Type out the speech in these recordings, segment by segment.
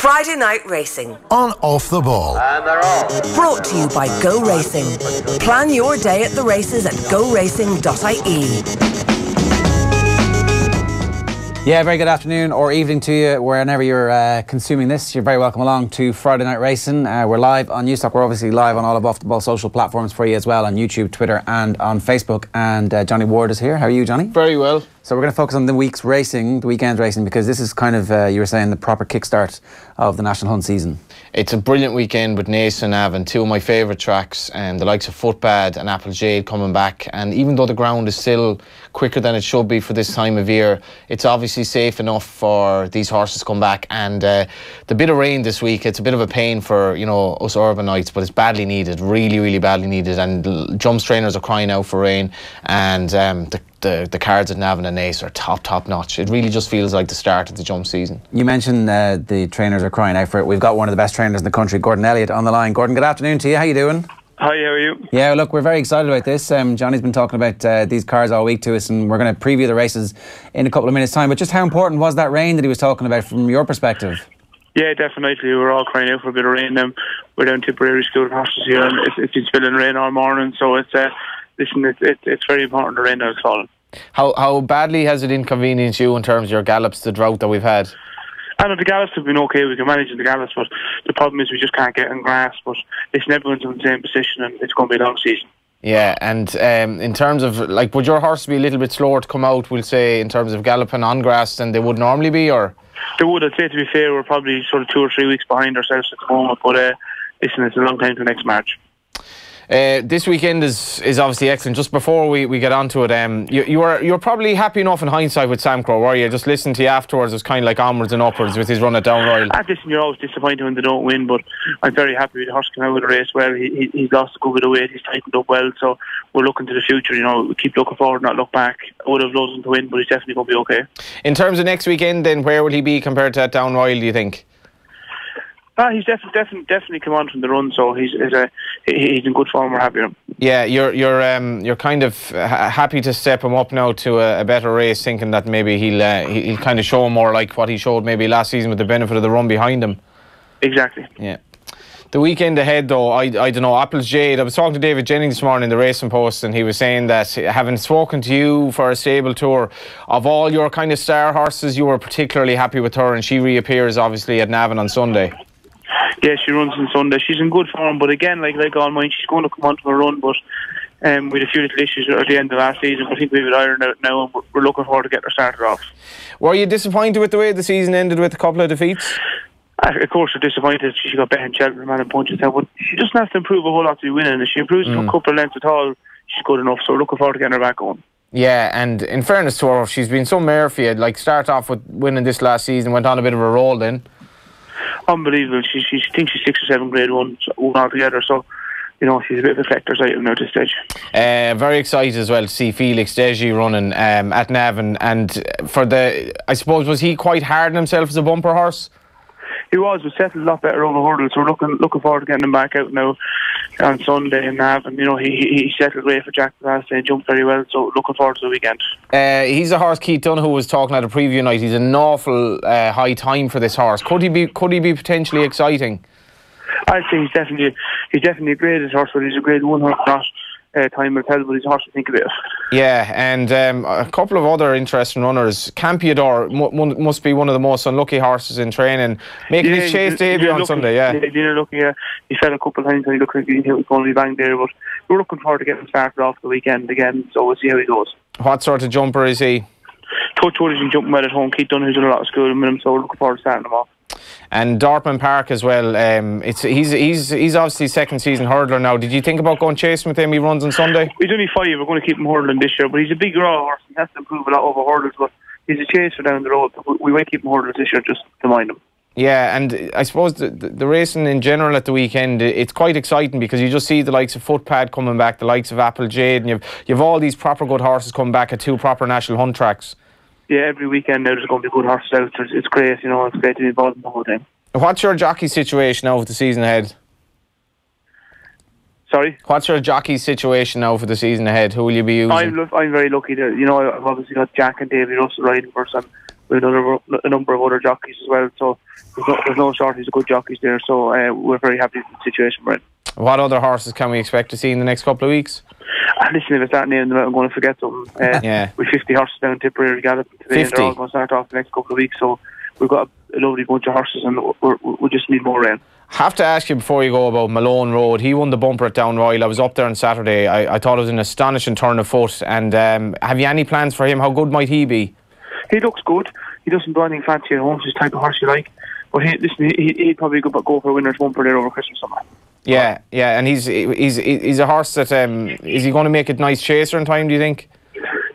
Friday Night Racing on Off the Ball. And they're off. Brought to you by Go Racing. Plan your day at the races at goracing.ie. Yeah, very good afternoon or evening to you wherever you're consuming this. You're very welcome along to Friday Night Racing. We're live on Newstalk. We're obviously live on all of Off the Ball social platforms for you as well, on YouTube, Twitter and on Facebook. And Johnny Ward is here. How are you, Johnny? Very well. So we're going to focus on the weekend's racing, because this is kind of, you were saying, the proper kickstart of the National Hunt season. It's a brilliant weekend with Naas and Navan, two of my favourite tracks, and the likes of Footpad and Applejade coming back. And even though the ground is still quicker than it should be for this time of year, it's obviously safe enough for these horses to come back. And the bit of rain this week, it's a bit of a pain for, you know, us urbanites, but it's badly needed, really, really badly needed. And jumps trainers are crying out for rain, and the cards at Navan and Naas are top notch. It really just feels like the start of the jump season. You mentioned the trainers are crying out for it. We've got one of the best trainers in the country, Gordon Elliott, on the line. Gordon, good afternoon to you. How you doing? Hi, how are you? Yeah, look, we're very excited about this. Johnny's been talking about these cars all week to us, and we're going to preview the races in a couple of minutes' time. But just how important was that rain that he was talking about from your perspective? Yeah, definitely. We were all crying out for a bit of rain. We're down Tipperary School horses here, and it's been spilling rain all morning. So it's very important the rain that has fallen. How badly has it inconvenienced you in terms of your gallops, the drought that we've had? I know the gallops have been okay. We can manage the gallops, but the problem is we just can't get in grass. But listen, everyone's in the same position, and it's going to be a long season. Yeah, and in terms of, like, would your horse be a little bit slower to come out, we'll say, in terms of galloping on grass than they would normally be, or? They would. I'd say, to be fair, we're probably sort of 2 or 3 weeks behind ourselves at the moment, but listen, it's a long time to next March. This weekend is obviously excellent. Just before we get on to it, you were probably happy enough in hindsight with Sam Crow, were you? Just listening to you afterwards, it was kind of like onwards and upwards with his run at Down Royal. Listen, you're always disappointed when they don't win, but I'm very happy with the horse coming out with the race well. He's lost a good bit of weight, he's tightened up well, so we're looking to the future. You know, we keep looking forward, not look back. I would have loved him to win, but he's definitely going to be okay. In terms of next weekend, then, where will he be compared to that Down Royal, do you think? He's definitely come on from the run, so he's in good form. We're happy with him. Yeah, you're kind of happy to step him up now to a better race, thinking that maybe he'll kind of show more like what he showed maybe last season with the benefit of the run behind him. Exactly. Yeah. The weekend ahead, though, I don't know, Applejade. I was talking to David Jennings this morning in the Racing Post, and he was saying that, having spoken to you for a stable tour, of all your kind of star horses, you were particularly happy with her, and she reappears obviously at Navan on Sunday. Yeah, she runs on Sunday. She's in good form, but again, like all mine, she's going to come onto a run, but with a few little issues at the end of last season. I think we've ironed out now, and we're looking forward to getting her started off. Were you disappointed with the way the season ended with a couple of defeats? Of course, we're disappointed. She got behind Cheltenham and punches out, but she doesn't have to improve a whole lot to be winning. If she improves a couple of lengths at all, she's good enough. So we're looking forward to getting her back on. Yeah, and in fairness to her, she's been so mare for you. Like, start off with winning this last season, went on a bit of a roll then. Unbelievable. She thinks she's 6 or 7 grade one altogether, so you know she's a bit of a collector's item now at this stage. Very excited as well to see Felix Deji running at Navan, and I suppose, was he quite hard on himself as a bumper horse? He was settled a lot better over hurdles, so we're looking forward to getting him back out now on Sunday in Navan. You know, he settled great for Jack last day and jumped very well, so looking forward to the weekend. He's a horse Keith Donoghue was talking at a preview night. He's an awful high time for this horse. Could he be potentially exciting? I'd say he's definitely a great horse, but he's a grade 1 horse, not time will tell, but he's a horse to think about. Yeah, and a couple of other interesting runners. Campiador must be one of the most unlucky horses in training, making his chase debut on Sunday. Yeah, you're lucky. He fell a couple of times and he looked like he was going to be banged there, but we're looking forward to getting him started off the weekend again, so we'll see how he goes. What sort of jumper is he? Touch wood, he's jumping well at home. Keith Donoghue, who's done a lot of schooling with him, so we're looking forward to starting him off. And Dortmund Park as well. He's obviously second season hurdler now. Did you think about going chasing with him? He runs on Sunday. He's only 5. We're going to keep him hurdling this year, but he's a big raw horse. He has to improve a lot over hurdles, but he's a chaser down the road. We might keep him hurdles this year just to mind him. Yeah, and I suppose the racing in general at the weekend, it's quite exciting because you just see the likes of Footpad coming back, the likes of Applejade, and you've all these proper good horses coming back at 2 proper national hunt tracks. Yeah, every weekend now there's going to be good horses out. It's great, you know, it's great to be involved in the whole time. What's your jockey situation now for the season ahead? Sorry? What's your jockey situation now for the season ahead? Who will you be using? I'm very lucky that, you know, I've obviously got Jack and David Russell riding for us. with a number of other jockeys as well. So there's no shortage of good jockeys there. So we're very happy with the situation we're in. What other horses can we expect to see in the next couple of weeks? Listen, if I start naming them out, I'm going to forget something. With 50 horses down Tipperary Galloping today, and they're all going to start off the next couple of weeks. So we've got a lovely bunch of horses, and we just need more rain. Have to ask you before you go about Malone Road. He won the bumper at Down Royal. I was up there on Saturday. I thought it was an astonishing turn of foot. And have you any plans for him? How good might he be? He looks good. He doesn't do anything fancy at home. He's the type of horse you like. But he'd probably go for a winner's bumper there over Christmas somewhere. Yeah, and he's a horse that is he going to make a nice chaser in time, do you think?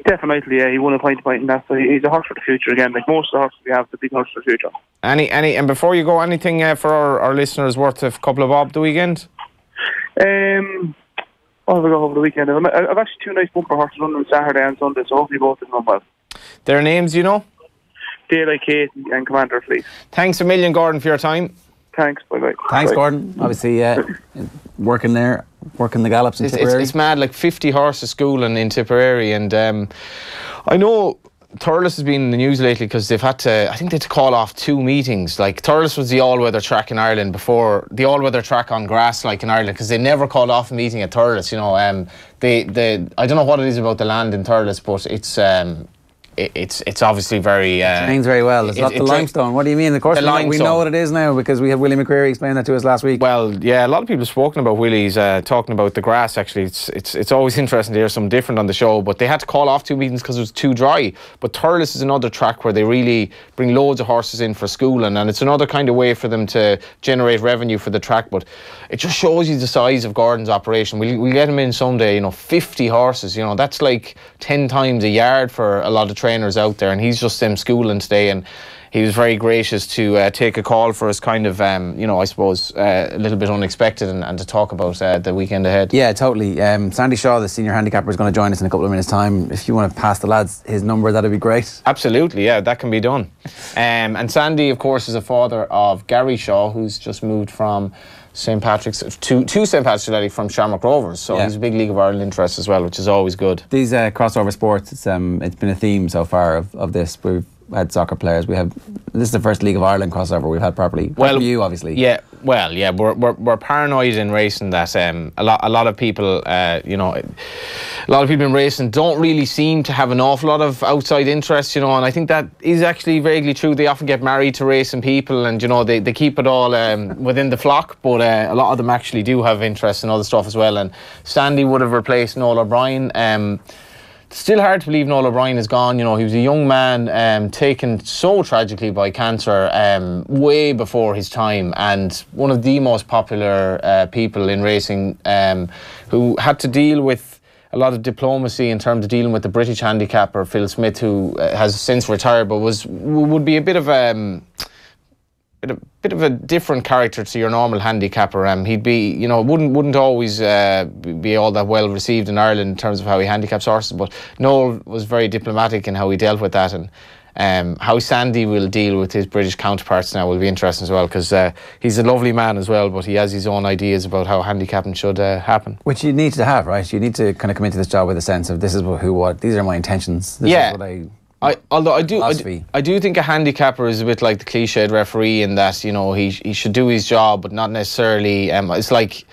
Definitely, yeah. He won a point and that. So he's a horse for the future again. Like most of the horses we have, the big horse for the future. And before you go, anything for our listeners worth a couple of bob the weekend? What have I got over the weekend? I've actually 2 nice bumper horses running on Saturday and Sunday, so hopefully both of them run well. Their names, you know? Daylight Kate and Commander Fleet. Thanks a million, Gordon, for your time. Thanks, bye-bye. Thanks, bye. Gordon. Obviously, working the gallops in Tipperary. It's mad, like 50 horses schooling in Tipperary, and I know Thurles has been in the news lately because they've had to, I think they had to call off 2 meetings. Like Thurles was the all-weather track in Ireland before, the all-weather track on grass like in Ireland, because they never called off a meeting at Thurles, you know. I don't know what it is about the land in Thurles, but it's obviously very... it trains very well. It's not the limestone. What do you mean? Of course, we know what it is now because we had Willie McCreary explain that to us last week. Well, yeah, a lot of people have spoken about Willie's talking about the grass, actually. It's always interesting to hear something different on the show, but they had to call off 2 meetings because it was too dry. But Thurles is another track where they really bring loads of horses in for schooling, and it's another kind of way for them to generate revenue for the track. But it just shows you the size of Gordon's operation. We'll get him in someday, you know, 50 horses, you know, that's like 10 times a yard for a lot of trainers out there, and he's just schooling today, and he was very gracious to take a call for us, kind of I suppose a little bit unexpected, and to talk about the weekend ahead. Yeah, totally. Sandy Shaw, the senior handicapper, is going to join us in a couple of minutes time. If you want to pass the lads his number, that'd be great. Absolutely, yeah, that can be done. And Sandy, of course, is a father of Gary Shaw, who's just moved from St. Patrick's to St. Patrick's from Shamrock Rovers, so he's a big League of Ireland interest as well, which is always good. These crossover sports, it's been a theme so far of this. We've had soccer players. This is the first League of Ireland crossover we've had properly. Well, you obviously. Yeah, well, yeah, we're paranoid in racing that a lot of people, a lot of people in racing don't really seem to have an awful lot of outside interest, you know, and I think that is actually vaguely true. They often get married to racing people, and you know they keep it all within the flock, but a lot of them actually do have interest in other stuff as well. And Sandy would have replaced Noel O'Brien. Still hard to believe Noel O'Brien is gone. You know, he was a young man taken so tragically by cancer way before his time, and one of the most popular people in racing, who had to deal with a lot of diplomacy in terms of dealing with the British handicapper Phil Smith, who has since retired, but would be a bit of a different character to your normal handicapper. He'd be, you know, wouldn't always be all that well received in Ireland in terms of how he handicaps horses, but Noel was very diplomatic in how he dealt with that, and how Sandy will deal with his British counterparts now will be interesting as well, because he's a lovely man as well, but he has his own ideas about how handicapping should happen. Which you need to have, right? You need to kind of come into this job with a sense of this is what these are my intentions. This is what I do think a handicapper is a bit like the cliched referee in that, you know, he should do his job, but not necessarily. It's like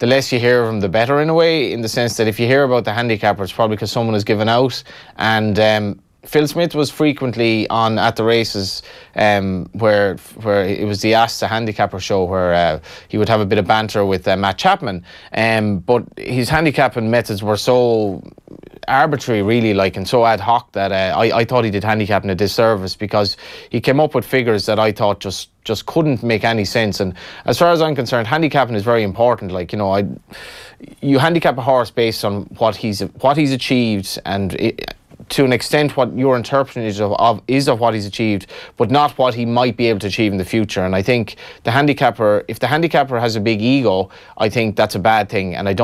the less you hear of him, the better in a way, in the sense that if you hear about the handicapper, it's probably because someone has given out. And Phil Smith was frequently on at the races where it was the Ask the Handicapper show, where he would have a bit of banter with Matt Chapman. But his handicapping methods were so arbitrary, really, like, and so ad hoc that I thought he did handicapping a disservice, because he came up with figures that I thought just couldn't make any sense. And as far as I'm concerned, handicapping is very important. Like, you know, you handicap a horse based on what he's achieved, and to an extent what your interpretation is of what he's achieved, but not what he might be able to achieve in the future. And I think if the handicapper has a big ego, I think that's a bad thing. And I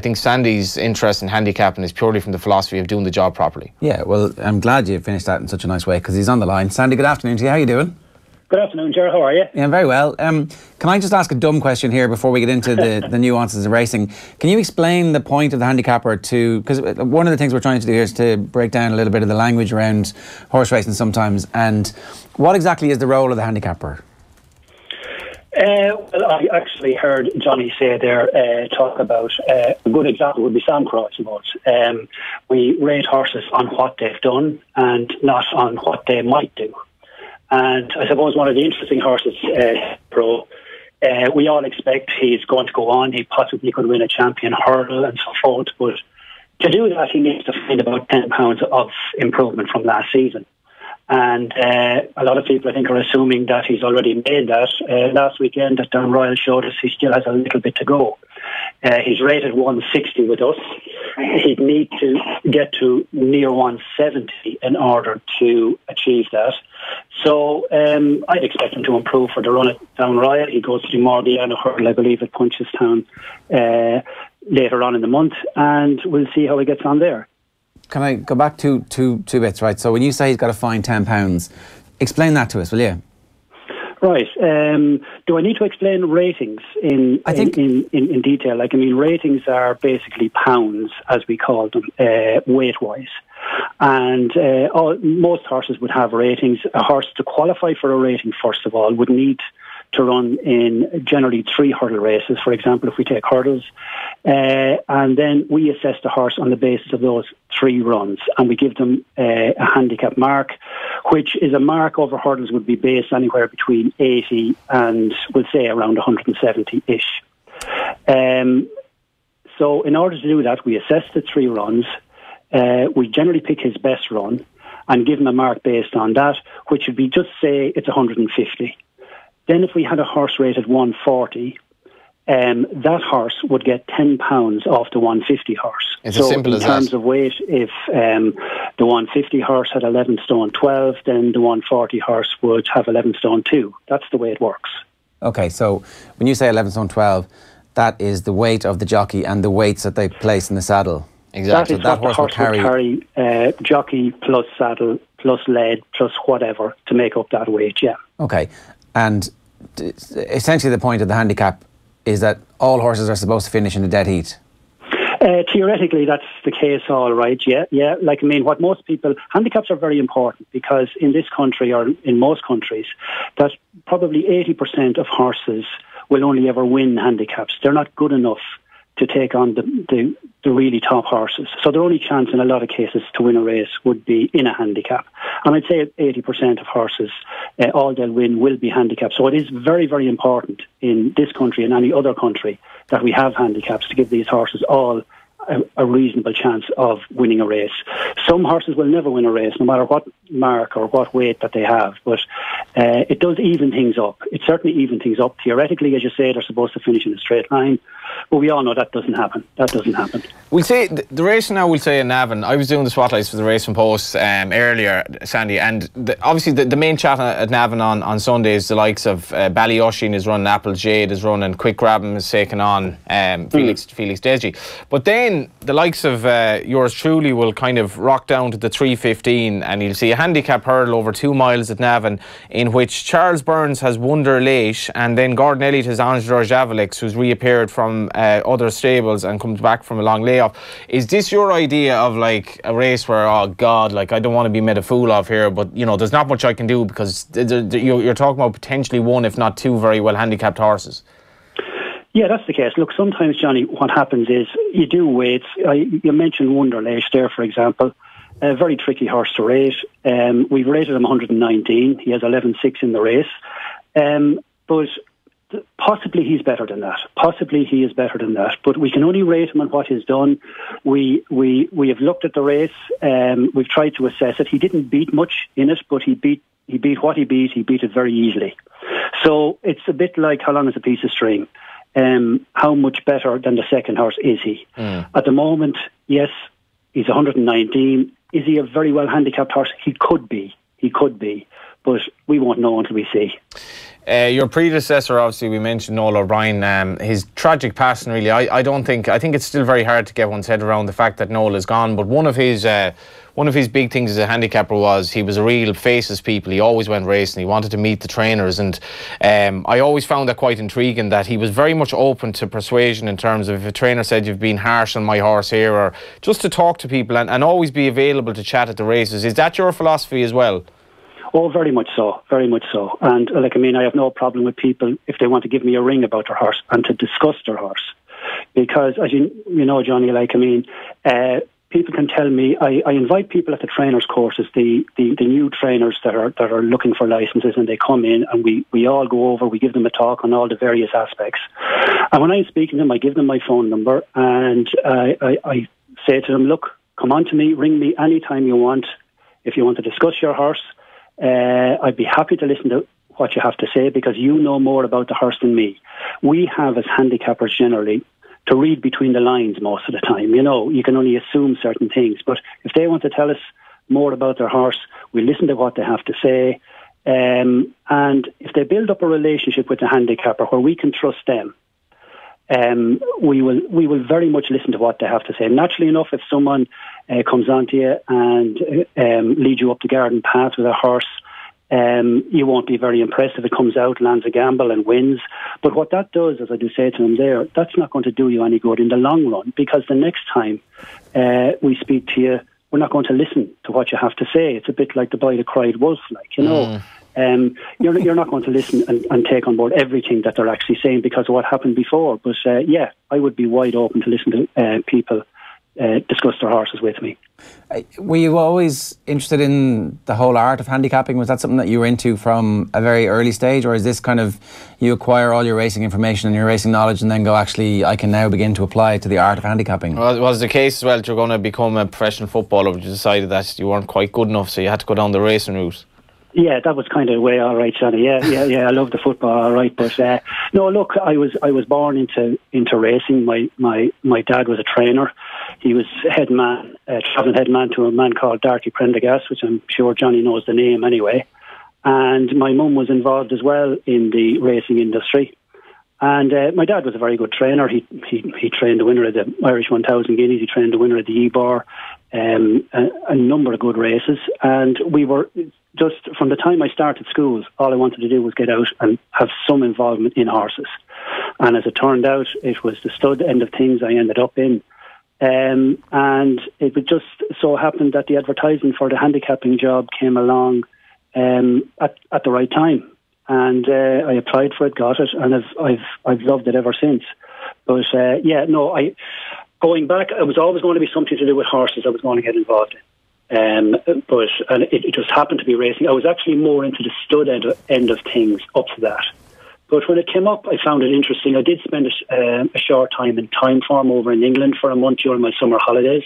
think Sandy's interest in handicapping is purely from the philosophy of doing the job properly. Yeah, well, I'm glad you finished that in such a nice way, because he's on the line. Sandy, good afternoon to you. How are you doing? Good afternoon, Ger. How are you? Yeah, very well. Can I just ask a dumb question here before we get into the nuances of racing? Can you explain the point of the handicapper because one of the things we're trying to do here is to break down a little bit of the language around horse racing sometimes, and what exactly is the role of the handicapper? Well, I actually heard Johnny say there, talk about a good example would be Sandcross boats. We rate horses on what they've done and not on what they might do. And I suppose one of the interesting horses, Pro, we all expect he's going to go on. He possibly could win a champion hurdle and so forth. But to do that, he needs to find about 10 pounds of improvement from last season. And a lot of people, I think, are assuming that he's already made that. Last weekend at Down Royal showed us he still has a little bit to go. He's rated 160 with us. He'd need to get to near 170 in order to achieve that. So I'd expect him to improve for the run at Down Royal. He goes to the Morgiano hurdle, I believe, at Punchestown later on in the month, and we'll see how he gets on there. Can I go back to two bits, right? So when you say he's got to find £10, explain that to us, will you? Right. Do I need to explain ratings in detail? Like, I mean, ratings are basically pounds, as we call them, weight-wise. And most horses would have ratings. A horse, to qualify for a rating, first of all, would need to run in generally 3 hurdle races, for example, if we take hurdles. And then we assess the horse on the basis of those 3 runs, and we give them a handicap mark, which is a mark over hurdles would be based anywhere between 80 and, we'll say, around 170-ish. So in order to do that, we assess the 3 runs. We generally pick his best run and give him a mark based on that, which would be, just say, it's 150. Then if we had a horse rated 140, that horse would get £10 off the 150 horse. It's as simple as that. In terms of weight, if the 150 horse had 11 stone 12, then the 140 horse would have 11 stone 2. That's the way it works. Okay, so when you say 11 stone 12, that is the weight of the jockey and the weights that they place in the saddle. Exactly. That is what the horse would carry jockey plus saddle plus lead plus whatever to make up that weight, yeah. Okay, and essentially the point of the handicap is that all horses are supposed to finish in the dead heat. Theoretically, that's the case, all right, yeah. Like, I mean, what most people... Handicaps are very important because in this country, or in most countries, that probably 80% of horses will only ever win handicaps. They're not good enough to take on the really top horses. So their only chance in a lot of cases to win a race would be in a handicap. And I'd say 80% of horses, all they'll win will be handicaps. So it is very, very important in this country and any other country that we have handicaps to give these horses all a reasonable chance of winning a race. Some horses will never win a race, no matter what mark or what weight that they have, but it does even things up. It certainly even things up. Theoretically, as you say, they're supposed to finish in a straight line, but we all know that doesn't happen. We'll say the race now, we'll say in Navan. I was doing the spotlights for the Racing Post earlier, Sandy, and obviously the main chat at Navan on Sundays, the likes of Ballyosheen is running, Applejade is running, Quick Grabbing is taking on Felix Desjy. But then the likes of yours truly will kind of rock down to the 3:15, and you'll see a handicap hurdle over 2 miles at Navan in which Charles Burns has Wonder Late, and then Gordon Elliott has Angelo Javelix, who's reappeared from other stables and comes back from a long layoff. Is this your idea of like a race where, oh God, like I don't want to be made a fool of here, but you know there's not much I can do because you're talking about potentially 1 if not 2 very well handicapped horses? Yeah, that's the case. Look, sometimes, Johnny, what happens is you do weights. You mentioned Wonderlace there, for example. A very tricky horse to rate. We've rated him 119. He has 11.6 in the race. But possibly he's better than that. Possibly he is better than that. But we can only rate him on what he's done. We have looked at the race. We've tried to assess it. He didn't beat much in it, but he beat what he beat. He beat it very easily. So it's a bit like how long is a piece of string. How much better than the second horse is he? At the moment, yes, he's 119. Is he a very well handicapped horse? He could be, but we won't know until we see. Your predecessor, obviously, we mentioned Noel O'Brien. His tragic passing, really, I think it's still very hard to get one's head around the fact that Noel is gone. But one of his one of his big things as a handicapper was he was a real faces people. He always went racing. He wanted to meet the trainers, and I always found that quite intriguing, that he was very much open to persuasion in terms of if a trainer said you've been harsh on my horse here, or just to talk to people and always be available to chat at the races. Is that your philosophy as well? Oh, very much so, very much so. And I have no problem with people if they want to give me a ring about their horse and to discuss their horse, because as you know, Johnny, people can tell me. I invite people at the trainers' courses, the new trainers that are looking for licenses, and they come in and we all go over. We give them a talk on all the various aspects. And when I'm speaking to them, I give them my phone number and I say to them, look, come on to me, ring me anytime you want. If you want to discuss your horse, I'd be happy to listen to what you have to say, because you know more about the horse than me. We have, as handicappers generally, to read between the lines most of the time. You can only assume certain things. But if they want to tell us more about their horse, we listen to what they have to say. And if they build up a relationship with the handicapper where we can trust them, we will very much listen to what they have to say. Naturally enough, if someone comes on to you and leads you up the garden path with a horse, you won't be very impressed if it comes out, lands a gamble and wins. But what that does, as I do say to them there, that's not going to do you any good in the long run, because the next time we speak to you, we're not going to listen to what you have to say. It's a bit like the boy that cried wolf, You're not going to listen and take on board everything that they're actually saying because of what happened before. But I would be wide open to listen to people discuss their horses with me. Were you always interested in the whole art of handicapping? Was that something that you were into from a very early stage, or is this kind of you acquire all your racing information and your racing knowledge and then go, actually, I can now begin to apply it to the art of handicapping? Well, was the case as well that you're going to become a professional footballer, but you decided that you weren't quite good enough, so you had to go down the racing route? Yeah, that was kind of the way. All right, Johnny. Yeah. I love the football. All right, but no. Look, I was born into racing. My dad was a trainer. He was travelling head man to a man called Darty Prendergast, which I'm sure Johnny knows the name anyway. And my mum was involved as well in the racing industry. And my dad was a very good trainer. He trained the winner of the Irish 1000 Guineas. He trained the winner of the Ebar, a number of good races. And we were just, from the time I started school, all I wanted to do was get out and have some involvement in horses. And as it turned out, it was the stud end of things I ended up in. And it would just so happen that the advertising for the handicapping job came along at the right time. And I applied for it, got it, and I've loved it ever since. But going back, it was always going to be something to do with horses I was going to get involved in. But it just happened to be racing. I was actually more into the stud end of things up to that. But when it came up, I found it interesting. I did spend a short time in time farm over in England for a month during my summer holidays,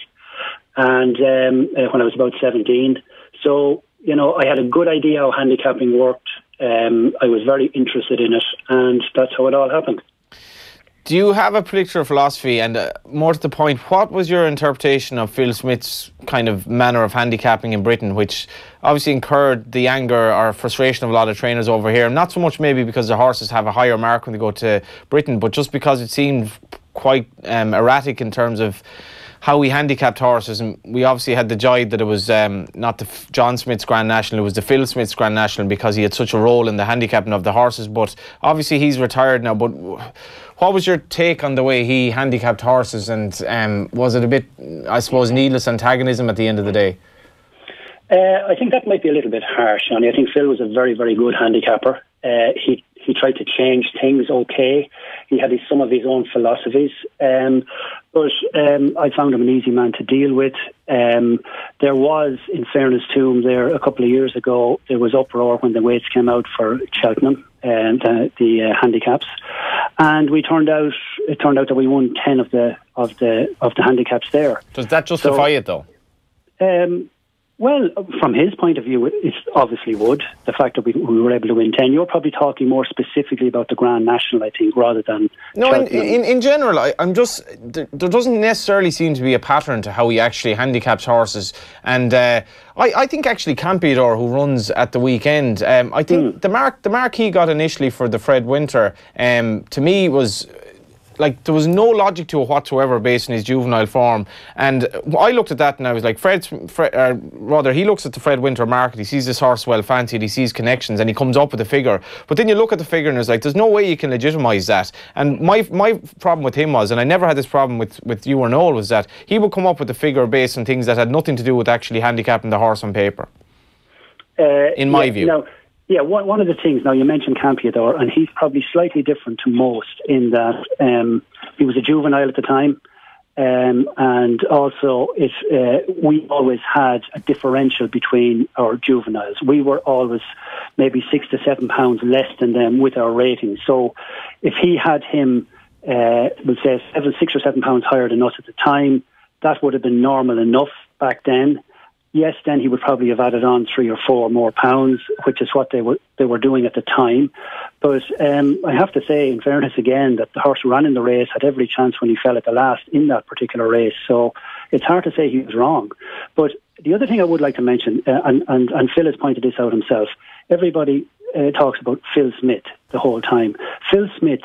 and when I was about 17. So, I had a good idea how handicapping worked. I was very interested in it, and that's how it all happened. Do you have a particular philosophy, and more to the point, what was your interpretation of Phil Smith's kind of manner of handicapping in Britain, which obviously incurred the anger or frustration of a lot of trainers over here? Not so much maybe because the horses have a higher mark when they go to Britain, but just because it seemed quite erratic in terms of how we handicapped horses. And we obviously had the joy that it was not the John Smith's Grand National, it was the Phil Smith's Grand National, because he had such a role in the handicapping of the horses. But obviously he's retired now. But what was your take on the way he handicapped horses, and was it a bit, I suppose, needless antagonism at the end of the day? I think that might be a little bit harsh, Johnny. I think Phil was a very, very good handicapper. He tried to change things okay. He had some of his own philosophies. But I found him an easy man to deal with. There was, in fairness to him, there a couple of years ago, there was uproar when the weights came out for Cheltenham and the handicaps, and it turned out that we won 10 of the handicaps there. Does that justify it though? Well, from his point of view, it obviously would. The fact that we were able to win 10. You're probably talking more specifically about the Grand National, I think, rather than... No, in general, I'm just... There doesn't necessarily seem to be a pattern to how he actually handicaps horses. And I think actually Campiador, who runs at the weekend, I think the mark he got initially for the Fred Winter, to me was... like there was no logic to it whatsoever based on his juvenile form. And I looked at that and I was like, he looks at the Fred Winter market, he sees this horse well fancied, he sees connections, and he comes up with a figure. But then you look at the figure and it's like, there's no way you can legitimise that. And my problem with him was, and I never had this problem with you or Noel, was that he would come up with a figure based on things that had nothing to do with actually handicapping the horse on paper. In my view. No. Yeah, one of the things, now you mentioned Campiador, and he's probably slightly different to most in that he was a juvenile at the time, and also we always had a differential between our juveniles. We were always maybe 6 to 7 pounds less than them with our ratings. So if he had him, we'll say 6 or 7 pounds higher than us at the time, that would have been normal enough back then. Yes, then he would probably have added on 3 or 4 more pounds, which is what they were doing at the time. But I have to say, in fairness again, that the horse ran in the race, had every chance when he fell at the last in that particular race. So it's hard to say he was wrong. But the other thing I would like to mention, and Phil has pointed this out himself, everybody talks about Phil Smith the whole time. Phil Smith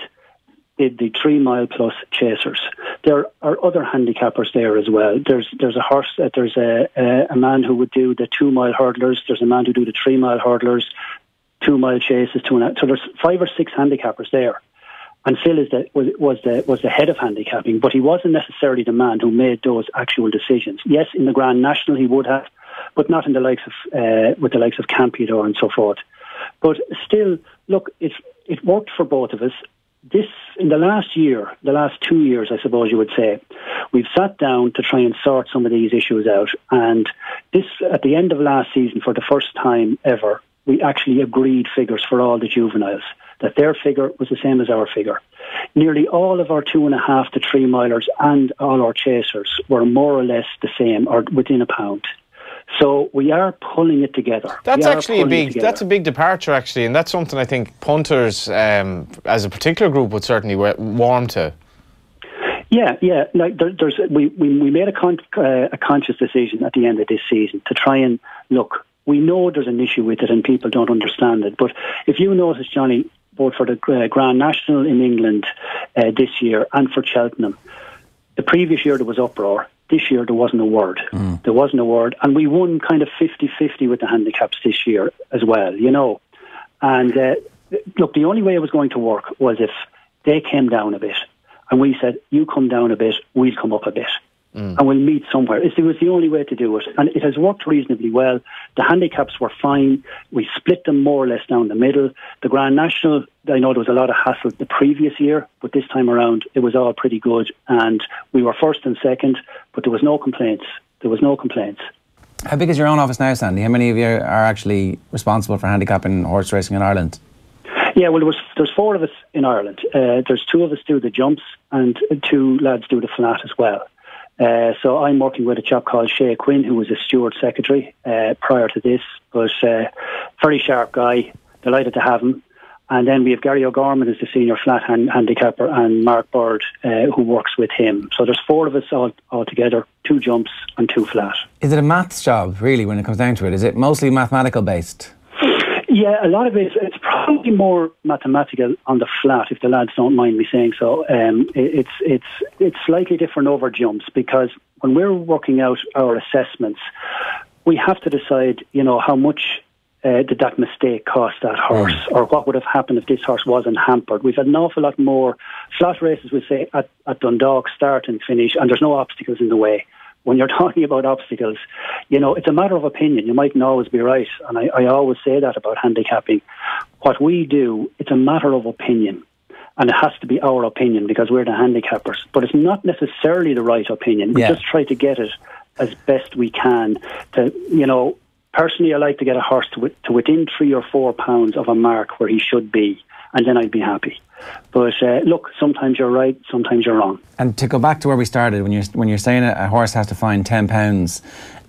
did the 3 mile plus chasers. There are other handicappers there as well. There's a horse, there's a man who would do the 2 mile hurdlers. There's a man who do the 3 mile hurdlers, 2 mile chases, 2.5. So there's 5 or 6 handicappers there. And Phil was the head of handicapping, but he wasn't necessarily the man who made those actual decisions. Yes, in the Grand National he would have, but not in the likes of with the likes of Campiador and so forth. But still, look, it worked for both of us. This, in the last 2 years, I suppose you would say, we've sat down to try and sort some of these issues out. And this, at the end of last season, for the first time ever, we actually agreed figures for all the juveniles, that their figure was the same as our figure. Nearly all of our 2.5 to 3 milers and all our chasers were more or less the same, or within a pound. So we are pulling it together. That's actually a big departure, actually, and that's something I think punters, as a particular group, would certainly warm to. Yeah. Like we made a conscious decision at the end of this season to try and look. We know there's an issue with it, and people don't understand it. But if you notice, Johnny, both for the Grand National in England this year and for Cheltenham, the previous year there was uproar. This year there wasn't a word. There wasn't a word. And we won kind of 50-50 with the handicaps this year as well, you know. And look, the only way it was going to work was if they came down a bit. And we said, you come down a bit, we'll come up a bit. And we'll meet somewhere. It was the only way to do it. And it has worked reasonably well. The handicaps were fine. We split them more or less down the middle. The Grand National, I know there was a lot of hassle the previous year, but this time around it was all pretty good. And we were first and second, but there was no complaints. How big is your own office now, Sandy? How many of you are actually responsible for handicapping horse racing in Ireland? Yeah, well, there's 4 of us in Ireland. There's 2 of us do the jumps and 2 lads do the flat as well. So I'm working with a chap called Shay Quinn, who was a steward secretary prior to this, but very sharp guy, delighted to have him. And then we have Gary O'Gorman as the senior flat handicapper, and Mark Bird, who works with him. So there's 4 of us all together, 2 jumps and 2 flat. Is it a maths job, really, when it comes down to it? Is it mostly mathematical based? Yeah, a lot of it's probably more mathematical on the flat, if the lads don't mind me saying so. It's slightly different over jumps, because when we're working out our assessments, we have to decide, you know, how much did that mistake cost that horse, or what would have happened if this horse wasn't hampered. We've had an awful lot more flat races, we say, at Dundalk, start and finish, and there's no obstacles in the way. When you're talking about obstacles, you know, it's a matter of opinion. You mightn't always be right, and I always say that about handicapping. What we do, it's a matter of opinion, and it has to be our opinion because we're the handicappers. But it's not necessarily the right opinion. We just try to get it as best we can. To, you know, personally, I like to get a horse to within 3 or 4 pounds of a mark where he should be, and then I'd be happy. But look, sometimes you're right, sometimes you're wrong. And to go back to where we started, when you're saying a horse has to find £10,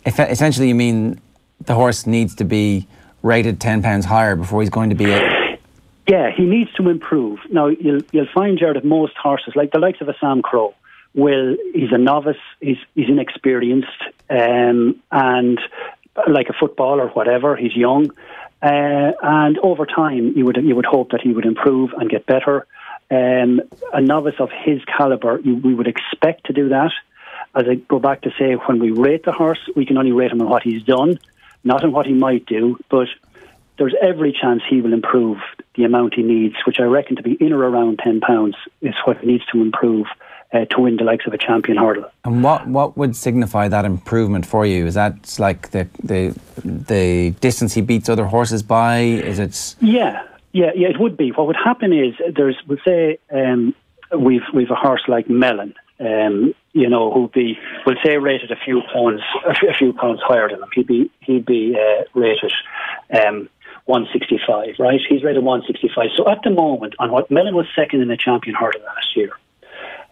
essentially you mean the horse needs to be rated £10 higher before he's going to be Yeah, he needs to improve. Now, you'll find, Jared, that most horses, like the likes of a Sam Crow, he's a novice, he's inexperienced, and like a football or whatever, he's young. And over time, you would hope that he would improve and get better. A novice of his calibre, we would expect to do that. As I go back to say, when we rate the horse, we can only rate him on what he's done, not on what he might do, but there's every chance he will improve the amount he needs, which I reckon to be in or around £10 is what he needs to improve to win the likes of a champion hurdle. And what would signify that improvement for you? Is that like the distance he beats other horses by? Is it? Yeah, it would be. What would happen is we'll say we've a horse like Mellon, who'd be, we'll say, rated a few pounds higher than him. He'd be rated 165, right? He's rated 165. So at the moment, on what Mellon was second in the champion hurdle last year,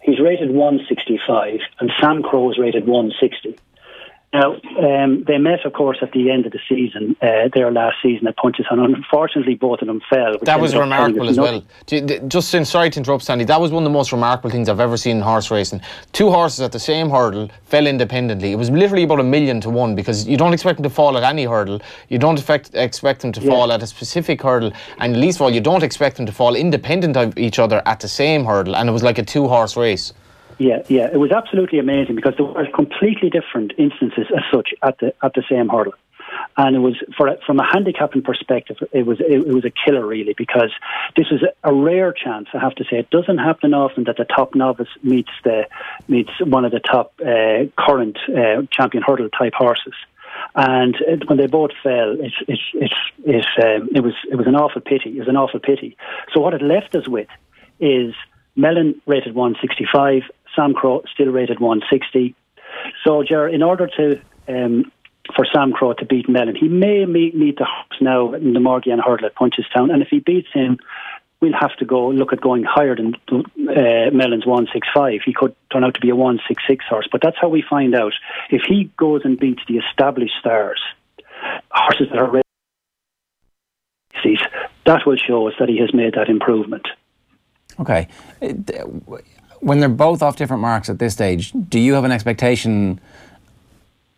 he's rated 165, and Sam Crow was rated 160. Now, they met, of course, at the end of the season, their last season at Punchestown. Unfortunately, both of them fell. That was remarkable as well. Sorry to interrupt, Sandy, that was one of the most remarkable things I've ever seen in horse racing. Two horses at the same hurdle fell independently. It was literally about 1,000,000 to 1, because you don't expect them to fall at any hurdle. You don't expect them to fall at a specific hurdle, and at least of all, you don't expect them to fall independent of each other at the same hurdle, and it was like a two-horse race. Yeah, it was absolutely amazing, because there were completely different instances as such at the same hurdle, and it was from a handicapping perspective, it was a killer really, because this was a rare chance. I have to say, it doesn't happen often that the top novice meets one of the top current champion hurdle type horses. And when they both fell, it was an awful pity. It was an awful pity. So what it left us with is Mellon rated 165. Sam Crow still rated 160. So, Ger, in order to for Sam Crow to beat Mellon, he may meet the horse now in the Morgian hurdle at Punchestown, and if he beats him, we'll have to look at going higher than Mellon's 165. He could turn out to be a 166 horse, but that's how we find out. If he goes and beats the established stars, horses that are races, that will show us that he has made that improvement. Okay. When they're both off different marks at this stage, do you have an expectation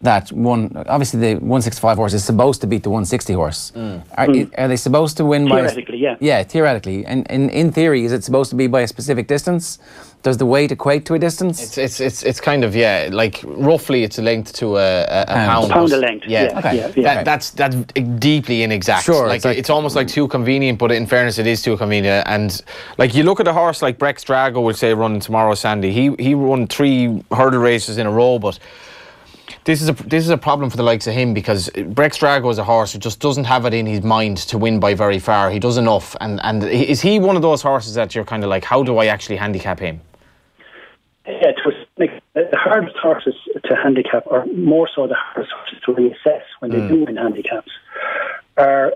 that obviously the 165 horse is supposed to beat the 160 horse? Are they supposed to win theoretically, yeah. Yeah, theoretically. And in theory, is it supposed to be by a specific distance? Does the weight equate to a distance? It's kind of, like roughly it's a length to a pound. A pound a length, That's deeply inexact. Sure. It's almost like too convenient, but in fairness, it is too convenient. And like you look at a horse like Brex Drago, we'll say running tomorrow, Sandy. He won 3 hurdle races in a row, but this is a problem for the likes of him, because Brex Drago is a horse who just doesn't have it in his mind to win by very far. He does enough, and is he one of those horses that you're kind of like, how do I actually handicap him? Yeah, the hardest horses to handicap, or more so the hardest horses to reassess when they do win handicaps, are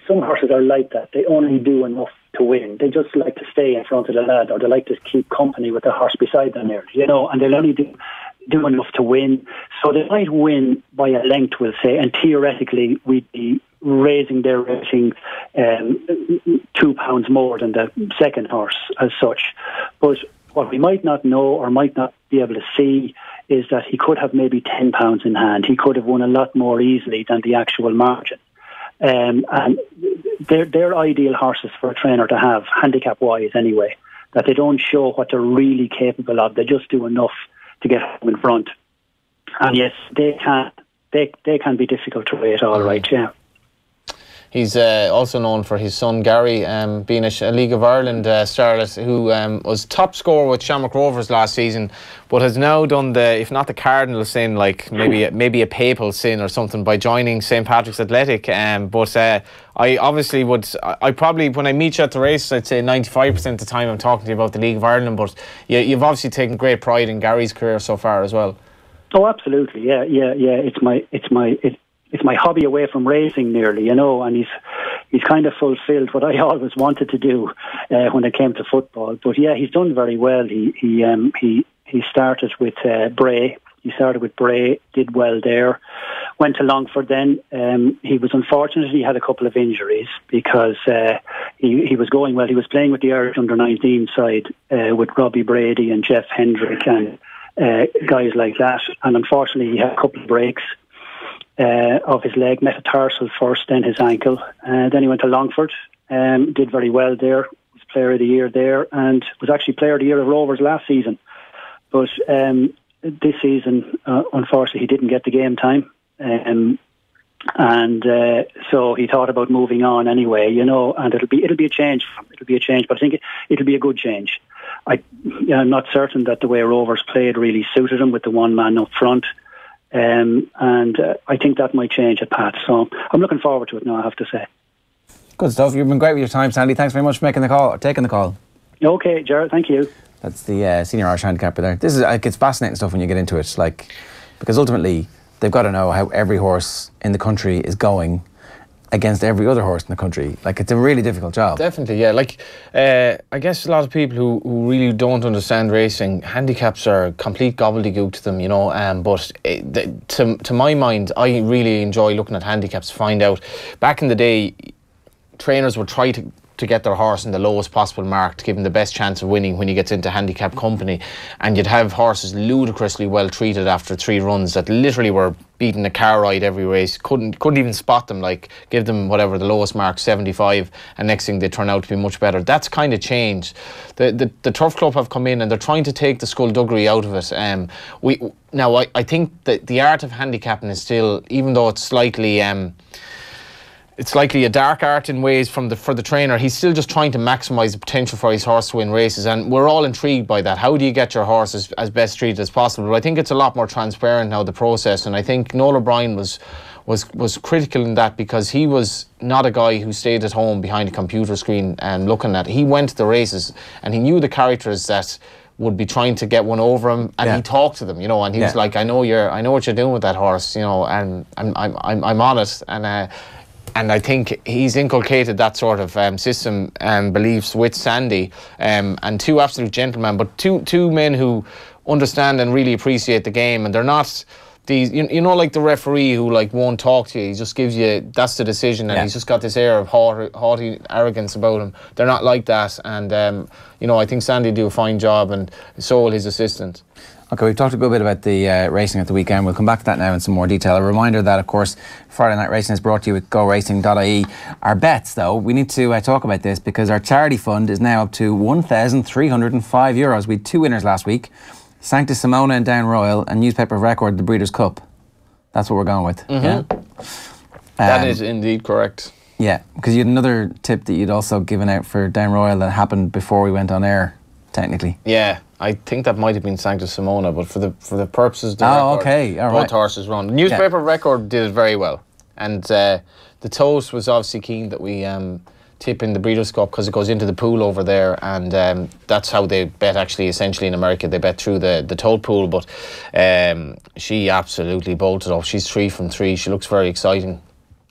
some horses are like that. They only do enough to win. They just like to stay in front of the lad, or they like to keep company with the horse beside them there, and they'll only do enough to win. So they might win by a length, we'll say, and theoretically we'd be raising their rating £2 more than the second horse as such. But what we might not know or might not be able to see is that he could have maybe £10 in hand. He could have won a lot more easily than the actual margin. And they're ideal horses for a trainer to have, handicap-wise anyway, that they don't show what they're really capable of. They just do enough to get home in front. And yes, they can be difficult to rate, all right, yeah. He's also known for his son Gary being a League of Ireland starlet who was top scorer with Shamrock Rovers last season, but has now done if not the cardinal sin, like maybe a papal sin or something, by joining St Patrick's Athletic. But I obviously I probably, when I meet you at the race, I'd say 95% of the time I'm talking to you about the League of Ireland. But you've obviously taken great pride in Gary's career so far as well. Oh, absolutely, yeah. It's my hobby away from racing nearly, and he's kind of fulfilled what I always wanted to do when it came to football. But yeah, he's done very well. He started with Bray. He started with Bray, did well there. Went to Longford then. He was unfortunate. He had a couple of injuries because he was going well. He was playing with the Irish under-19 side with Robbie Brady and Jeff Hendrick and guys like that. And unfortunately, he had a couple of breaks of his leg, metatarsal first, then his ankle. Then he went to Longford, did very well there. Was Player of the Year there, and was actually Player of the Year of Rovers last season. But this season, unfortunately, he didn't get the game time. So he thought about moving on anyway, and it'll be a change. It'll be a change, but I think it'll be a good change. I'm not certain that the way Rovers played really suited him with the one man up front. And I think that might change at Pat. So I'm looking forward to it now, I have to say. Good stuff. You've been great with your time, Sandy. Thanks very much for taking the call. Okay, Jared, thank you. That's the senior Irish handicapper there. This is it's fascinating stuff when you get into it, because ultimately they've got to know how every horse in the country is going against every other horse in the country. It's a really difficult job. Definitely, yeah. I guess a lot of people who really don't understand racing, handicaps are complete gobbledygook to them, but to my mind, I really enjoy looking at handicaps to find out. Back in the day, trainers would try to get their horse in the lowest possible mark to give him the best chance of winning when he gets into handicap company, and you'd have horses ludicrously well treated after 3 runs that literally were beating a car ride every race, couldn't even spot them, give them whatever the lowest mark, 75, and next thing they turn out to be much better. That's kind of changed. The Turf Club have come in and they're trying to take the skullduggery out of it. I think that the art of handicapping is still, even though it's slightly a dark art in ways for the trainer, he's still just trying to maximise the potential for his horse to win races, and we're all intrigued by that. How do you get your horse as best treated as possible? But I think it's a lot more transparent now, the process, and I think Noel O'Brien was critical in that, because he was not a guy who stayed at home behind a computer screen and looking at it. He went to the races and he knew the characters that would be trying to get one over him, and he talked to them, and he was like, I know what you're doing with that horse, and I'm on it, and I think he's inculcated that sort of system and beliefs with Sandy, and 2 absolute gentlemen, but two men who understand and really appreciate the game, and they're not these, like the referee who won't talk to you. He just gives you, that's the decision, and he's just got this air of haughty arrogance about him. They're not like that, and I think Sandy do a fine job, and so will his assistant. Okay, we've talked a good bit about the racing at the weekend. We'll come back to that now in some more detail. A reminder that, of course, Friday Night Racing is brought to you with GoRacing.ie. Our bets, though, we need to talk about this, because our charity fund is now up to €1,305. We had 2 winners last week. Sancta Simona and Down Royal, and Newspaper of Record, the Breeders' Cup. That's what we're going with. Mm-hmm. Yeah? That is indeed correct. Yeah, because you had another tip that you'd also given out for Down Royal that happened before we went on air, technically. Yeah, I think that might have been Sancta Simona, but for the purposes of the record, okay, all right. Both horses run. The Newspaper of Record did it very well, and the Toast was obviously keen that we tip in the Breeders' Cup, because it goes into the pool over there, and that's how they bet, actually, essentially in America. They bet through the tote pool, but she absolutely bolted up. She's 3 from 3. She looks very exciting.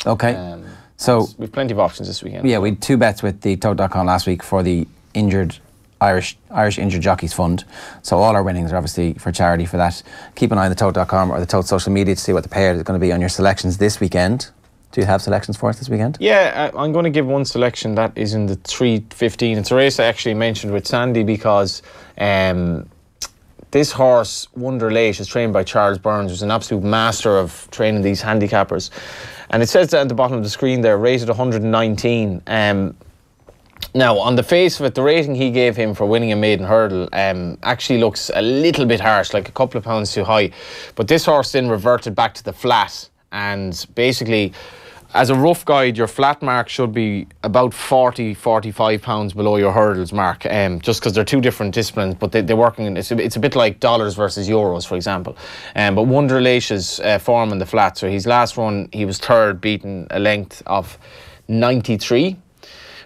Okay. So we've plenty of options this weekend. Yeah, we had 2 bets with the Tote.com last week for the Irish Injured Jockeys Fund. So all our winnings are obviously for charity for that. Keep an eye on the Tote.com or the Tote social media to see what the payout is going to be on your selections this weekend. Do you have selections for us this weekend? Yeah, I'm going to give one selection that is in the 3:15. It's a race I actually mentioned with Sandy, because this horse, Wonder Late, is trained by Charles Burns, who's an absolute master of training these handicappers. And it says that at the bottom of the screen there, rated 119. Now, on the face of it, the rating he gave him for winning a maiden hurdle actually looks a little bit harsh, like a couple of pounds too high. But this horse then reverted back to the flat, and basically, as a rough guide, your flat mark should be about 40-45 pounds below your hurdles mark, just because they're 2 different disciplines, but they're working in, it's a bit like dollars versus euros, for example. But Wonder Lace's form in the flat, so his last run, he was 3rd, beaten a length of 93,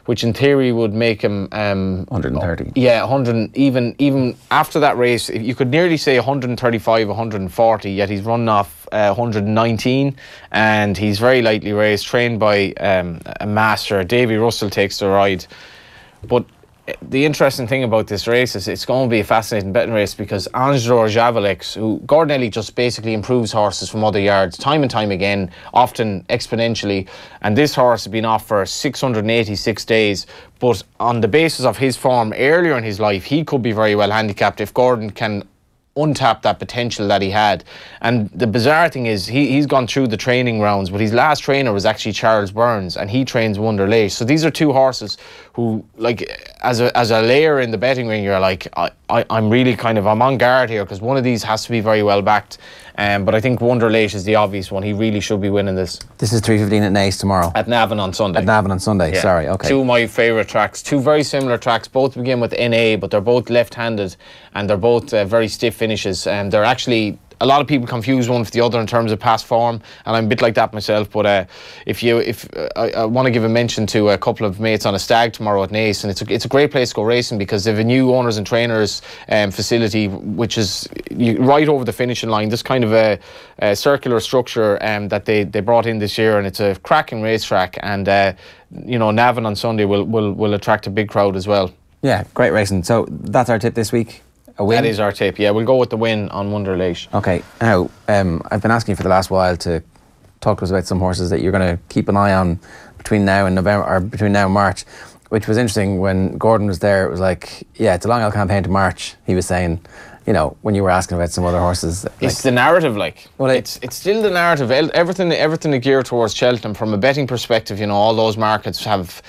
which in theory would make him 130. Yeah, 100. Even after that race, you could nearly say 135, 140. Yet he's run off 119, and he's very lightly raced, trained by a master. Davy Russell takes the ride, but the interesting thing about this race is it's going to be a fascinating betting race, because Angelo Javalex, who Gordon Elliott just basically improves horses from other yards time and time again, often exponentially, and this horse has been off for 686 days, but on the basis of his form earlier in his life, he could be very well handicapped if Gordon can untapped that potential that he had. And the bizarre thing is he's gone through the training rounds, but his last trainer was actually Charles Burns, and he trains Wonder Late. So these are two horses who, like, as a layer in the betting ring, you're like, I'm really I'm on guard here, because one of these has to be very well backed. But I think Wonder Late is the obvious one. He really should be winning this. This is 3:15 at Naas tomorrow. At Navan on Sunday. At Navan on Sunday, yeah. Sorry, okay. Two of my favourite tracks. Two very similar tracks. Both begin with NA, but they're both left-handed, and they're both very stiff finishes. And they're actually, a lot of people confuse one with the other in terms of past form, and I'm a bit like that myself. But I want to give a mention to a couple of mates on a stag tomorrow at Naas, and it's a great place to go racing, because they have a new owners and trainers facility, which is right over the finishing line. This kind of a circular structure that they brought in this year, and it's a cracking racetrack. And Navan on Sunday will attract a big crowd as well. Yeah, great racing. So that's our tip this week. A win? That is our tip, yeah. We'll go with the win on Wonder Late. Okay, now, I've been asking you for the last while to talk to us about some horses that you're going to keep an eye on between now and November, or between now and March, which was interesting. When Gordon was there, it was like, yeah, it's a long old campaign to March. He was saying, when you were asking about some other horses. It's the narrative, well, it's still the narrative. Everything is geared towards Cheltenham. From a betting perspective, all those markets have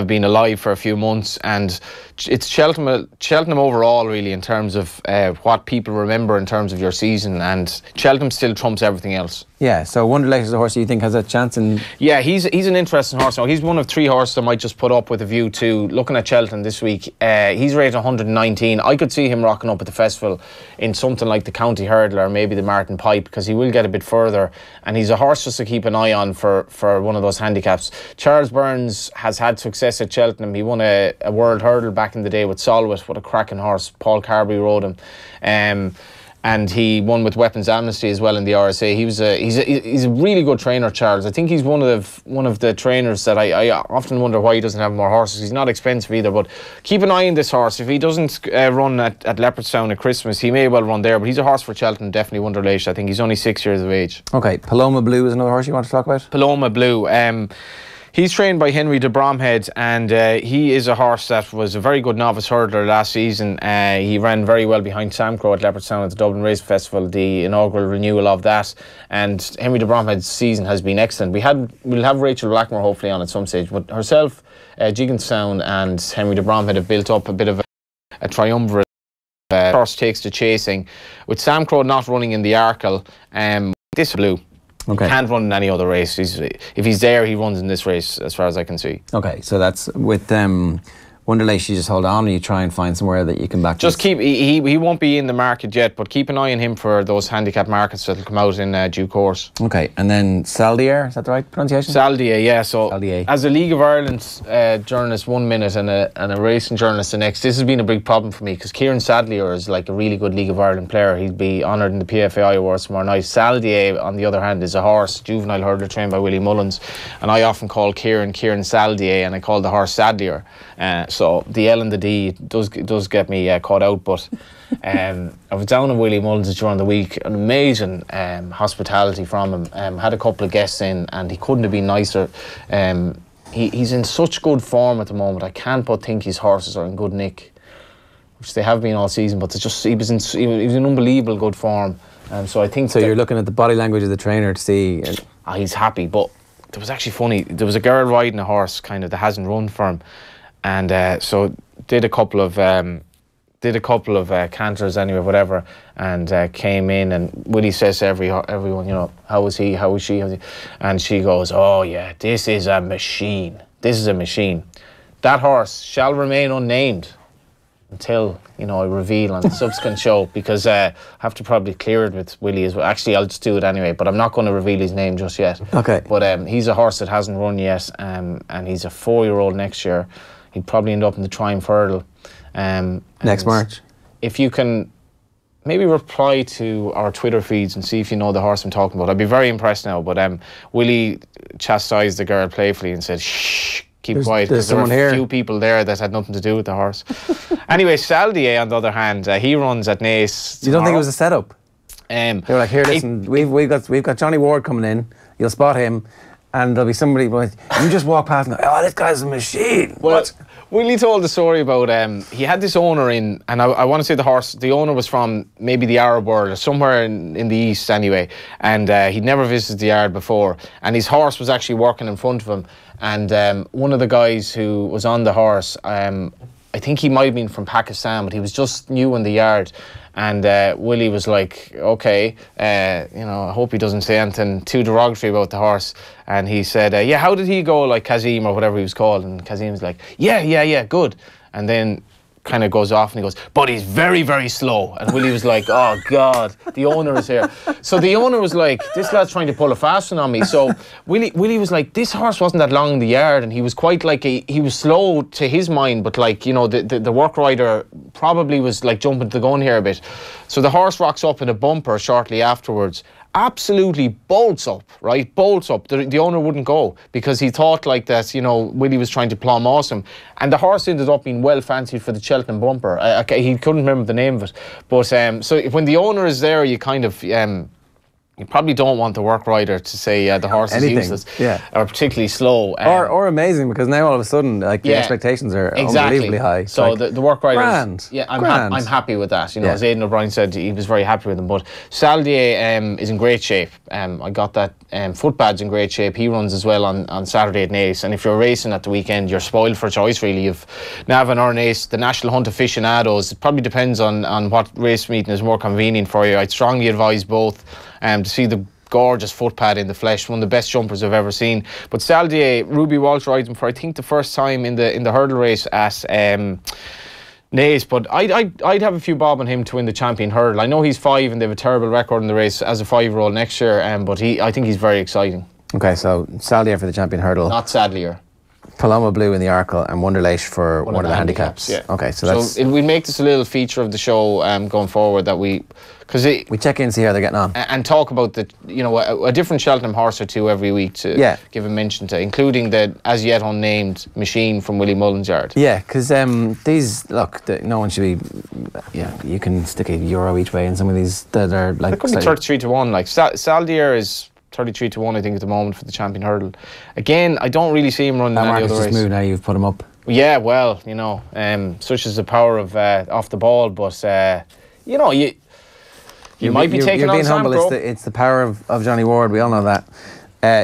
been alive for a few months, and it's Cheltenham overall, really, in terms of what people remember in terms of your season, and Cheltenham still trumps everything else. Yeah, so Wonder Late is a horse you think has a chance in... Yeah, he's an interesting horse. Now, he's one of three horses I might just put up with a view to looking at Cheltenham this week. He's rated 119. I could see him rocking up at the festival in something like the County Hurdle or maybe the Martin Pipe, because he will get a bit further, and he's a horse just to keep an eye on for one of those handicaps. Charles Burns has had success at Cheltenham. He won a World Hurdle back in the day with Solwit. What a cracking horse. Paul Carberry rode him. And he won with Weapons Amnesty as well in the RSA. He's a really good trainer, Charles. I think he's one of the trainers that I often wonder why he doesn't have more horses. He's not expensive either, but keep an eye on this horse. If he doesn't run at Leopardstown at Christmas, he may well run there, but he's a horse for Cheltenham, definitely Wonder Late. I think he's only 6 years of age. Okay, Paloma Blue is another horse you want to talk about? Paloma Blue. He's trained by Henry de Bromhead, and he is a horse that was a very good novice hurdler last season. He ran very well behind Sam Crow at Leopardstown at the Dublin Race Festival, the inaugural renewal of that. And Henry de Bromhead's season has been excellent. We'll have Rachel Blackmore hopefully on at some stage, but herself, Jigginstown and Henry de Bromhead have built up a bit of a triumvirate. Horse takes to chasing, with Sam Crow not running in the Arkle. This Blue. Okay. Can't run in any other race. If he's there, he runs in this race, as far as I can see. Okay, so that's with Wonder Late. You just hold on, and you try and find somewhere that you can back. Just keep. He won't be in the market yet, but keep an eye on him for those handicap markets that'll come out in due course. Okay, and then Saldier, is that the right pronunciation? Saldier, yeah. So Saldier. As a League of Ireland journalist 1 minute and a racing journalist the next, this has been a big problem for me, because Kieran Sadlier is like a really good League of Ireland player. He'd be honoured in the PFAI Awards tomorrow night. Saldier, on the other hand, is a horse, juvenile hurdler trained by Willie Mullins, and I often call Kieran Saldier, and I call the horse Sadlier. So the L and the D does get me caught out, but I was down at Willie Mullins during the week. An amazing hospitality from him. Had a couple of guests in, and he couldn't have been nicer. He's in such good form at the moment. I can't but think his horses are in good nick, which they have been all season. But he was in unbelievable good form. So I think. So you're looking at the body language of the trainer to see. He's happy, but it was actually funny. There was a girl riding a horse that hasn't run for him. And so did a couple of canters anyway, whatever, and came in, and Willie says to everyone, how is he, how is she, and she goes, oh yeah, this is a machine. That horse shall remain unnamed until I reveal on the subsequent show, because I have to probably clear it with Willie as well. Actually, I'll just do it anyway, but I'm not going to reveal his name just yet. Okay. But he's a horse that hasn't run yet, and he's a 4-year-old next year. He'd probably end up in the Triumph Hurdle. Next March. If you can maybe reply to our Twitter feeds and see if you know the horse I'm talking about. I'd be very impressed now. But Willie chastised the girl playfully and said, shh, keep quiet. There's there were a few people there that had nothing to do with the horse. Anyway, Saldier, on the other hand, he runs at Naas tomorrow. You don't think it was a setup? They were like, here, listen, we've got Johnny Ward coming in. You'll spot him. And there'll be somebody, you just walk past and go, oh, this guy's a machine. Well, Willie told the story about he had this owner in, and I want to say the owner was from maybe the Arab world or somewhere in the east anyway, and he'd never visited the yard before, and his horse was actually working in front of him, and one of the guys who was on the horse, I think he might have been from Pakistan, but he was just new in the yard. And Willie was like, okay, I hope he doesn't say anything too derogatory about the horse. And he said, yeah, how did he go, like Kazim or whatever he was called? And Kazim's like, yeah, good. And then kind of goes off and he goes, but he's very, very slow. And Willie was like, oh God, the owner is here. So the owner was like, this lad's trying to pull a fast one on me. So Willie was like, this horse wasn't that long in the yard, and he was quite like, he was slow to his mind, but like, the work rider probably was like jumping the gun here a bit. So the horse rocks up in a bumper shortly afterwards, absolutely bolts up, right? Bolts up. The owner wouldn't go because he thought like that, Willie was trying to plum awesome. And the horse ended up being well fancied for the Cheltenham bumper. He couldn't remember the name of it. But so when the owner is there, you kind of... you probably don't want the work rider to say the horse is useless or particularly slow. Or amazing, because now all of a sudden the expectations are unbelievably high. So like, the work rider... Grand. I'm happy with that. As Aidan O'Brien said, he was very happy with him. But Saldier is in great shape. I got that. Footpad's in great shape. He runs as well on Saturday at Naas. And if you're racing at the weekend, you're spoiled for choice, really. You've Navan or Naas, the National Hunt Aficionados. It probably depends on what race meeting is more convenient for you. I'd strongly advise both. To see the gorgeous footpad in the flesh, one of the best jumpers I've ever seen. But Saldier, Ruby Walsh rides him for I think the first time in the hurdle race at Naas. But I'd have a few bob on him to win the champion hurdle. I know he's 5 and they have a terrible record in the race as a 5-year-old next year, but I think he's very exciting. Okay, so Saldier for the champion hurdle. Not Sadlier. Paloma Blue in the Arkle and Wonderleish for one of the handicaps. Yeah. Okay, so we make this a little feature of the show going forward, that we check in, see how they're getting on, and talk about a different Cheltenham horse or two every week to give a mention to, including the as yet unnamed Machine from Willie Mullins' yard. Yeah, because no one should be. Yeah, you can stick €1 each way in some of these that are like. It could be 33 to 1. Like Saldier is 33 to 1, I think, at the moment for the champion hurdle. Again, I don't really see him running any other race. Moved now. You've put him up. Yeah, well, such is the power of off the ball, but you might be taking on Sam Crow. It's the power of Johnny Ward. We all know that.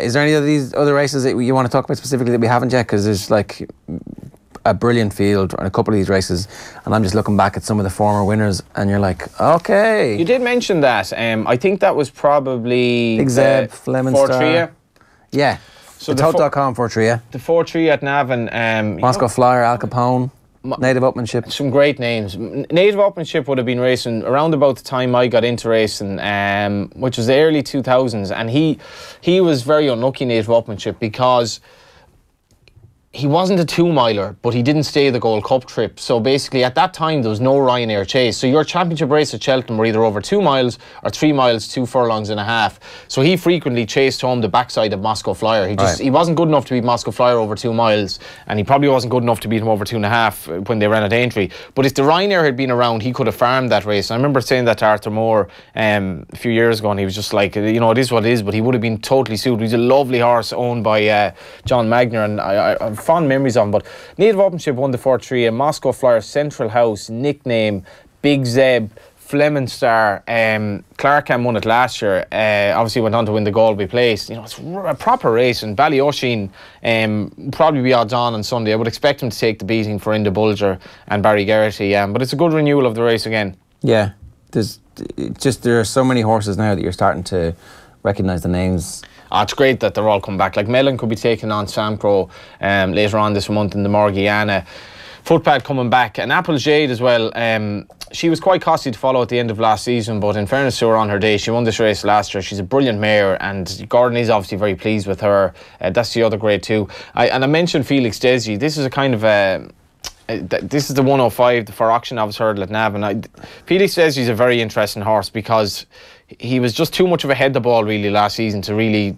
Is there any of these other races that you want to talk about specifically that we haven't yet? Because there's like a brilliant field on a couple of these races, and I'm just looking back at some of the former winners, and you're like, okay. You did mention that. I think that was probably Big Zeb, Flemenstar. Yeah. So the Tote.com Fortria. The Fortria at Navan. Moscow Flyer, Al Capone. Native Upmanship. Some great names. Native Upmanship would have been racing around about the time I got into racing, which was the early 2000s, and he was very unlucky, Native Upmanship, because he wasn't a 2-miler, but he didn't stay the Gold Cup trip. So basically, at that time, there was no Ryanair chase. So your championship race at Cheltenham were either over 2 miles or 3 miles, 2 furlongs and a half. So he frequently chased home the backside of Moscow Flyer. He wasn't good enough to beat Moscow Flyer over 2 miles, and he probably wasn't good enough to beat him over 2.5 when they ran at Aintree. But if the Ryanair had been around, he could have farmed that race. And I remember saying that to Arthur Moore a few years ago, and he was just like, it is what it is, but he would have been totally suited. He's a lovely horse owned by John Magner, and I have fond memories of him. But Native Upmanship won the Fortria. Moscow Flyer, Central House, nickname Big Zeb, Flemenstar. Clarkham won it last year. Obviously went on to win the Galway Place. It's a proper race, and Ballyosheen probably be odds on Sunday. I would expect him to take the beating for Inda Bulger and Barry Geraghty. But it's a good renewal of the race again. Yeah, there are so many horses now that you're starting to recognise the names. It's great that they're all come back. Like Mellon could be taking on Sam Crow later on this month in the Morgiana. Footpad coming back, and Apple Jade as well. She was quite costly to follow at the end of last season, but in fairness to her, on her day, she won this race last year. She's a brilliant mare, and Gordon is obviously very pleased with her. That's the other grade too. I mentioned Felix Desi. This is a kind of this is the 105 for auction novice hurdle at Navan. Felix Desi is a very interesting horse because he was just too much of a head the ball really last season to really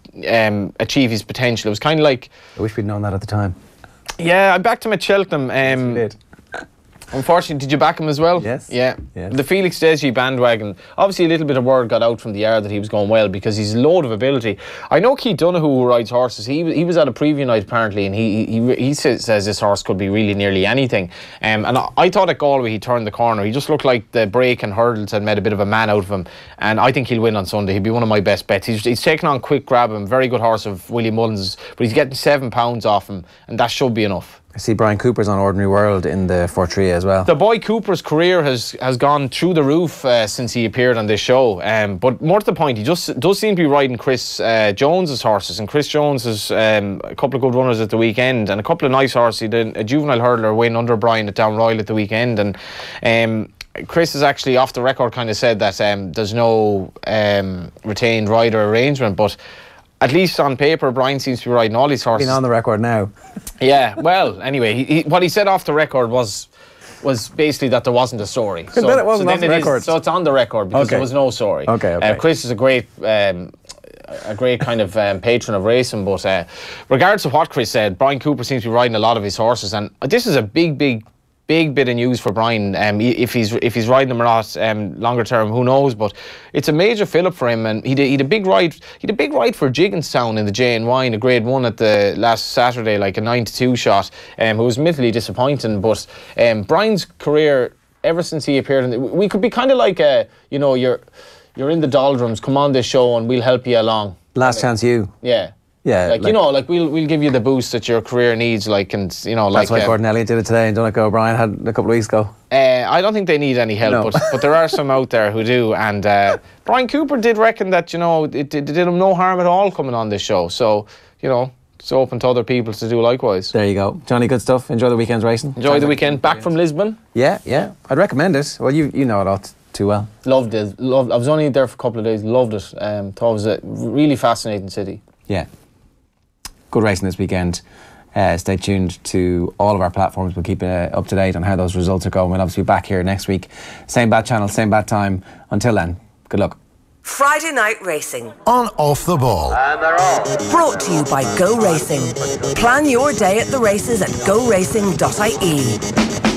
achieve his potential. It was kind of like... I wish we'd known that at the time. Yeah, I backed him at Cheltenham. Yes, we did. Unfortunately, did you back him as well? Yes. Yeah. Yes. The Felix Desjy bandwagon, obviously a little bit of word got out from the yard that he was going well because he's a load of ability. I know Keith Donoghue, who rides horses, he was at a preview night apparently, and he says this horse could be really nearly anything. And I thought at Galway he turned the corner. He just looked like the break and hurdles had made a bit of a man out of him, and I think he'll win on Sunday. He'll be one of my best bets. He's taken on Quick Grab, him, very good horse of Willie Mullins, but he's getting £7 off him, and that should be enough. I see Brian Cooper's on Ordinary World in the Fortria as well. The boy Cooper's career has gone through the roof since he appeared on this show. But more to the point, he just does seem to be riding Chris Jones's horses. And Chris Jones has a couple of good runners at the weekend and a couple of nice horses. He did a juvenile hurdler win under Brian at Down Royal at the weekend. And Chris has actually off the record kind of said that there's no retained rider arrangement, but at least on paper, Brian seems to be riding all his horses. Been on the record now. Yeah, well, anyway, what he said off the record was basically that there wasn't a story. So then it wasn't off the record. So it's on the record because there was no story. Okay. Chris is a great kind of patron of racing, but regardless of what Chris said, Brian Cooper seems to be riding a lot of his horses, and this is a big bit of news for Brian. If he's riding them or not longer term, who knows? But it's a major fill-up for him, and he had a big ride. He had a big ride for Gigginstown in the J&Y in a Grade 1 at the last Saturday, like a 9-2 shot. Who was admittedly disappointing, but Brian's career ever since he appeared we could be kind of like you're in the doldrums. Come on this show and we'll help you along. Last chance you. Yeah. Yeah, like we'll give you the boost that your career needs, that's why Gordon Elliott did it today, and Donegal O'Brien had a couple of weeks ago. I don't think they need any help, but there are some out there who do, and Brian Cooper did reckon that it did him no harm at all coming on this show, so it's open to other people to do likewise. There you go, Johnny. Good stuff. Enjoy the weekend's racing. Enjoy the weekend. Back from Lisbon. Yeah. I'd recommend it. Well, you know it all too well. Loved it. I was only there for a couple of days. Loved it. Thought it was a really fascinating city. Yeah. Good racing this weekend. Stay tuned to all of our platforms. We'll keep up to date on how those results are going. We'll obviously be back here next week. Same bad channel, same bad time. Until then, good luck. Friday Night Racing. On Off the Ball. And they're off. Brought to you by Go Racing. Plan your day at the races at goracing.ie.